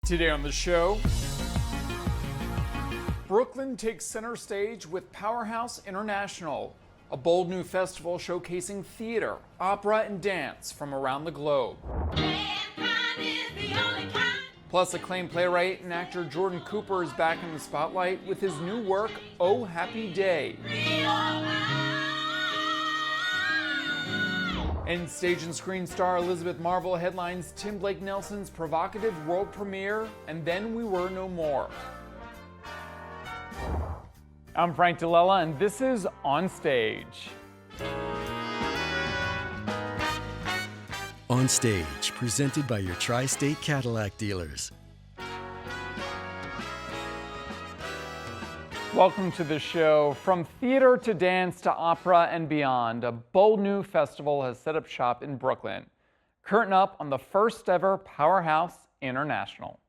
Today on the show, Brooklyn takes center stage with Powerhouse International, a bold new festival showcasing theater, opera, and dance from around the globe. Plus, acclaimed playwright and actor Jordan Cooper is back in the spotlight with his new work, Oh Happy Day. And stage and screen star Elizabeth Marvel headlines Tim Blake Nelson's provocative world premiere, And Then We Were No More. I'm Frank DiLella, and this is On Stage. On Stage, presented by your Tri-State Cadillac dealers. Welcome to the show. From theater to dance to opera and beyond, a bold new festival has set up shop in Brooklyn. Curtain up on the first ever Powerhouse International.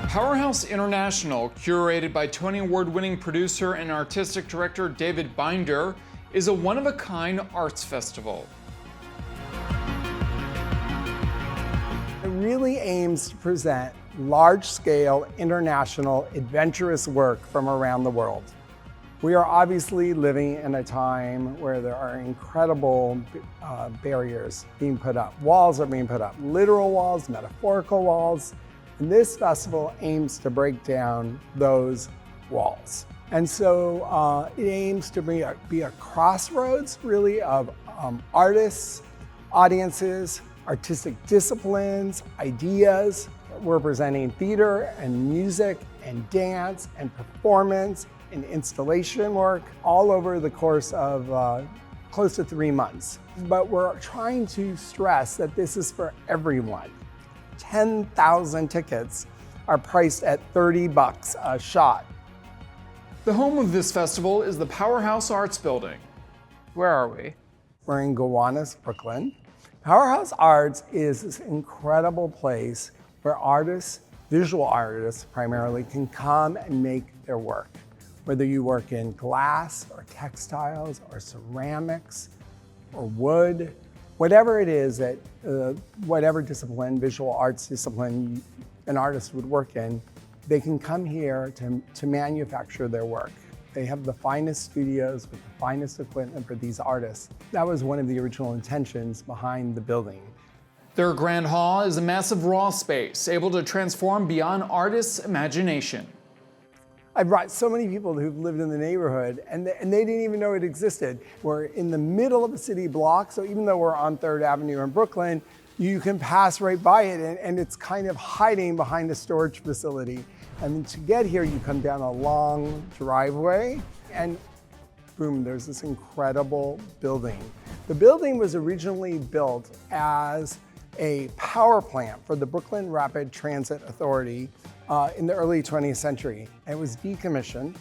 Powerhouse International, curated by Tony Award-winning producer and artistic director David Binder, is a one-of-a-kind arts festival. It really aims to present large-scale, international, adventurous work from around the world. We are obviously living in a time where there are incredible barriers being put up. Walls are being put up, literal walls, metaphorical walls. And this festival aims to break down those walls. And so it aims to be a crossroads, really, of artists, audiences, artistic disciplines, ideas. We're presenting theater and music and dance and performance and installation work all over the course of close to 3 months. But we're trying to stress that this is for everyone. 10,000 tickets are priced at $30 a shot. The home of this festival is the Powerhouse Arts Building. Where are we? We're in Gowanus, Brooklyn. Powerhouse Arts is this incredible place where artists, visual artists primarily, can come and make their work. Whether you work in glass or textiles or ceramics or wood, whatever it is that, whatever discipline, visual arts discipline an artist would work in, they can come here to manufacture their work. They have the finest studios with the finest equipment for these artists. That was one of the original intentions behind the building. Their grand hall is a massive raw space, able to transform beyond artists' imagination. I brought so many people who've lived in the neighborhood and they didn't even know it existed. We're in the middle of a city block, so even though we're on 3rd Avenue in Brooklyn, you can pass right by it and it's kind of hiding behind a storage facility. And to get here, you come down a long driveway and boom, there's this incredible building. The building was originally built as a power plant for the Brooklyn Rapid Transit Authority in the early 20th century. It was decommissioned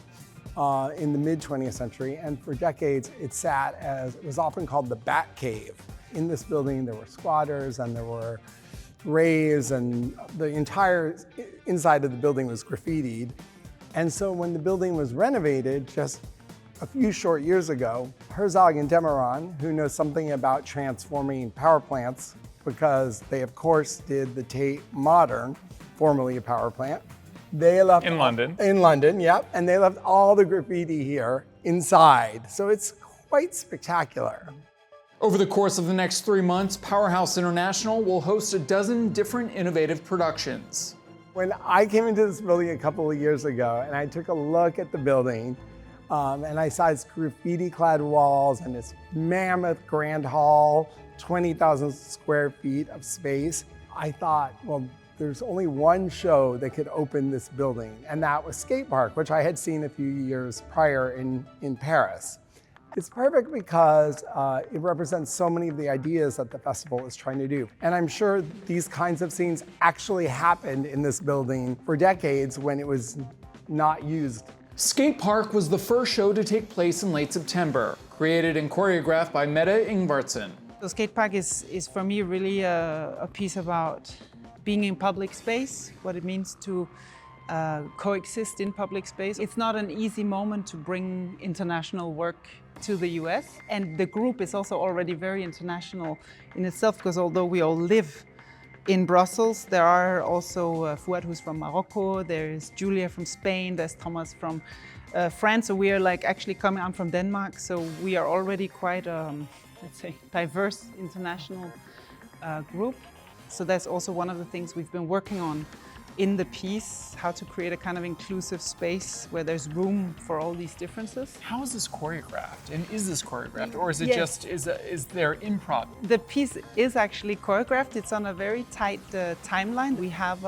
in the mid 20th century, and for decades it sat as, it was often called the Bat Cave. In this building there were squatters and there were raves, and the entire inside of the building was graffitied. And so when the building was renovated just a few short years ago, Herzog and Demeron, who knows something about transforming power plants because they of course did the Tate Modern, formerly a power plant. They left in London. In London, yep. And they left all the graffiti here inside. So it's quite spectacular. Over the course of the next 3 months, Powerhouse International will host a dozen different innovative productions. When I came into this building a couple of years ago and I took a look at the building and I saw its graffiti-clad walls and its mammoth grand hall, 20,000 square feet of space, I thought, well, there's only one show that could open this building, and that was Skate Park, which I had seen a few years prior in Paris. It's perfect because it represents so many of the ideas that the festival is trying to do. And I'm sure these kinds of scenes actually happened in this building for decades when it was not used. Skate Park was the first show to take place in late September, created and choreographed by Mette Ingvartsen. The skate park is for me really a piece about being in public space, what it means to coexist in public space. It's not an easy moment to bring international work to the US. And the group is also already very international in itself, because although we all live in Brussels, there are also Fouad, who's from Morocco, there's Julia from Spain, there's Thomas from France. So we are like actually coming, I'm from Denmark, so we are already quite, let's say, diverse international group. So that's also one of the things we've been working on in the piece, how to create a kind of inclusive space where there's room for all these differences. How is this choreographed? And is this choreographed? Or is it Yes. just, is there improv? The piece is actually choreographed. It's on a very tight timeline. We have,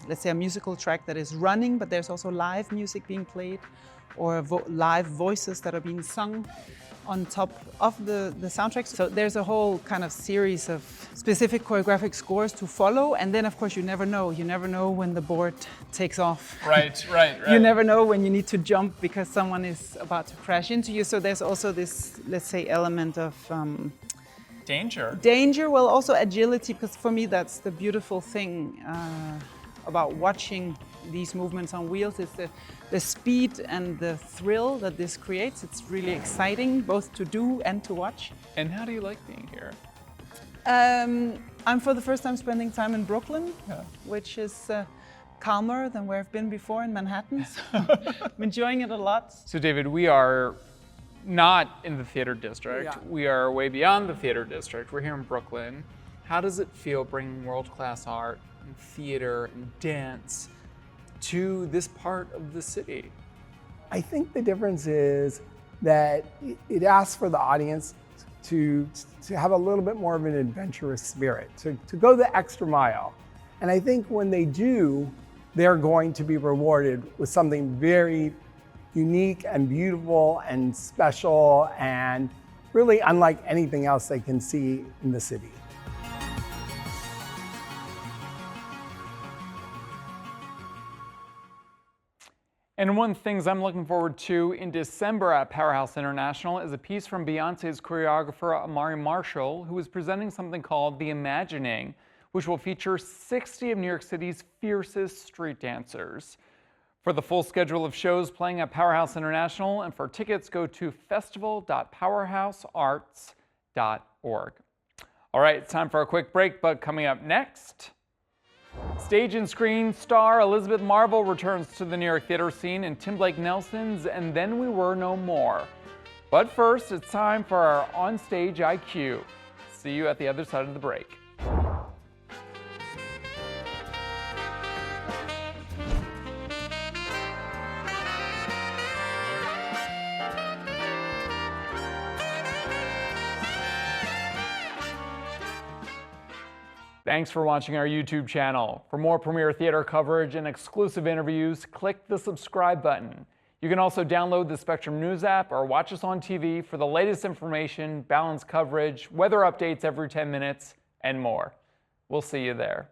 let's say, a musical track that is running, but there's also live music being played, or live voices that are being sung on top of the soundtrack. So there's a whole kind of series of specific choreographic scores to follow. And then, of course, you never know. You never know when the board takes off. Right. You never know when you need to jump because someone is about to crash into you. So there's also this, let's say, element of danger, well, also agility, because for me that's the beautiful thing about watching these movements on wheels, is the speed and the thrill that this creates. It's really exciting both to do and to watch. And how do you like being here? I'm for the first time spending time in Brooklyn, which is calmer than where I've been before in Manhattan. So I'm enjoying it a lot. So David, we are not in the theater district. Yeah. We are way beyond the theater district. We're here in Brooklyn. How does it feel bringing world-class art and theater and dance to this part of the city? I think the difference is that it asks for the audience to have a little bit more of an adventurous spirit, to go the extra mile. And I think when they do, they're going to be rewarded with something very unique and beautiful and special and really unlike anything else they can see in the city. And one of the things I'm looking forward to in December at Powerhouse International is a piece from Beyoncé's choreographer Amari Marshall, who is presenting something called The Imagining, which will feature 60 of New York City's fiercest street dancers. For the full schedule of shows playing at Powerhouse International and for tickets, go to festival.powerhousearts.org. All right, it's time for a quick break, but coming up next, stage and screen star Elizabeth Marvel returns to the New York theater scene in Tim Blake Nelson's And Then We Were No More. But first, it's time for our onstage IQ. See you at the other side of the break. Thanks for watching our YouTube channel. For more premiere theater coverage and exclusive interviews, click the subscribe button. You can also download the Spectrum News app or watch us on TV for the latest information, balanced coverage, weather updates every 10 minutes, and more. We'll see you there.